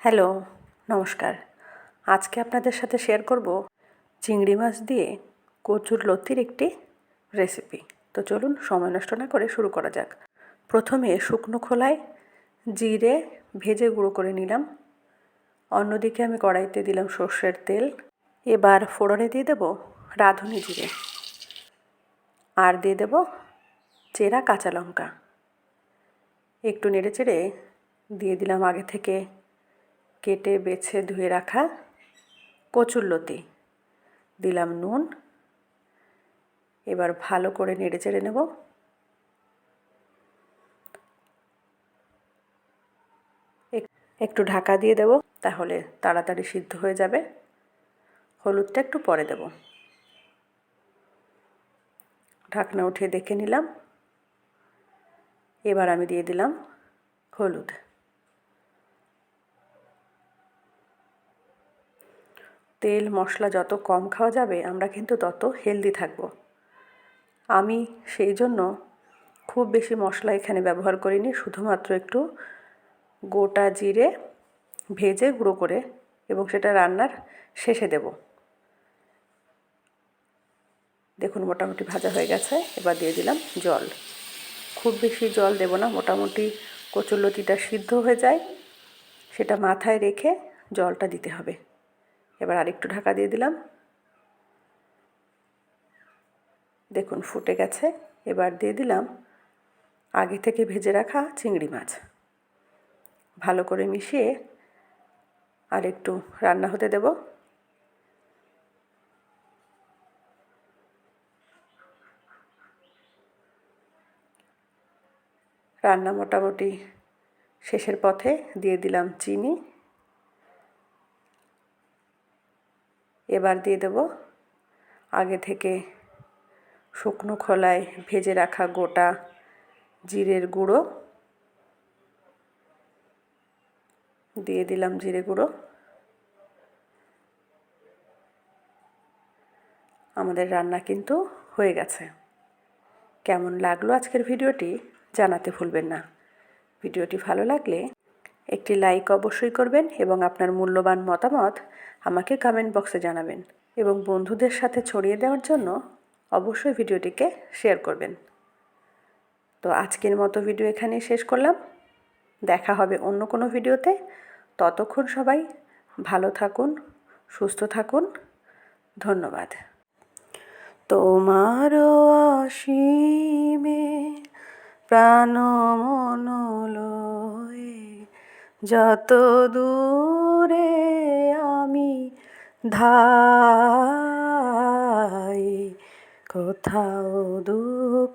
Hello, নমস্কার। আজকে আপনাদের সাথে শেয়ার করব চিংড়ি মাছ দিয়ে কচুর লতির একটি রেসিপি। তো চলুন সময় নষ্ট না করে শুরু করা যাক। প্রথমে শুকনো খোলায় জিরে ভেজে গুঁড়ো করে নিলাম। অন্যদিকে আমি কড়াইতে দিলাম সর্ষের তেল। এবার ফোড়নে দিয়ে দেব রাঁধুনি জিরে, আর দিয়ে দেব চেরা কাঁচা লঙ্কা। একটু নেড়েচেড়ে দিয়ে দিলাম আগে থেকে কেটে বেছে ধুয়ে রাখা কচুরলতি, দিলাম নুন। এবার ভালো করে নেড়েচেড়ে নেব। একটু ঢাকা দিয়ে দেব, তাহলে তাড়াতাড়ি সিদ্ধ হয়ে যাবে। হলুদটা একটু পরে দেব। ঢাকনা উঠিয়ে দেখে নিলাম। এবার আমি দিয়ে দিলাম হলুদ। তেল মশলা যত কম খাওয়া যাবে আমরা কিন্তু তত হেলদি থাকব। আমি সেই জন্য খুব বেশি মশলা এখানে ব্যবহার করিনি, শুধুমাত্র একটু গোটা জিরে ভেজে গুঁড়ো করে, এবং সেটা রান্নার শেষে দেব। দেখুন মোটামুটি ভাজা হয়ে গেছে। এবার দিয়ে দিলাম জল। খুব বেশি জল দেব না, মোটামুটি কচুরলতিটা সিদ্ধ হয়ে যায় সেটা মাথায় রেখে জলটা দিতে হবে। এবার আরেকটু ঢাকা দিয়ে দিলাম। দেখুন ফুটে গেছে। এবার দিয়ে দিলাম আগে থেকে ভেজে রাখা চিংড়ি মাছ। ভালো করে মিশিয়ে আর একটু রান্না হতে দেব। রান্না মোটামুটি শেষের পথে। দিয়ে দিলাম চিনি। এবার দিয়ে দেব আগে থেকে শুকনো খোলায় ভেজে রাখা গোটা জিরের গুঁড়ো। দিয়ে দিলাম জিরে গুঁড়ো। আমাদের রান্না কিন্তু হয়ে গেছে। কেমন লাগলো আজকের ভিডিওটি জানাতে ভুলবেন না। ভিডিওটি ভালো লাগলে একটি লাইক অবশ্যই করবেন, এবং আপনার মূল্যবান মতামত আমাকে কমেন্ট বক্সে জানাবেন, এবং বন্ধুদের সাথে ছড়িয়ে দেওয়ার জন্য অবশ্যই ভিডিওটিকে শেয়ার করবেন। তো আজকের মতো ভিডিও এখানেই শেষ করলাম। দেখা হবে অন্য কোনো ভিডিওতে। ততক্ষণ সবাই ভালো থাকুন, সুস্থ থাকুন। ধন্যবাদ। তোমার অসীমে প্রাণ মন লয়ে যত দূরে আমি ধাই, কোথাও দুঃখ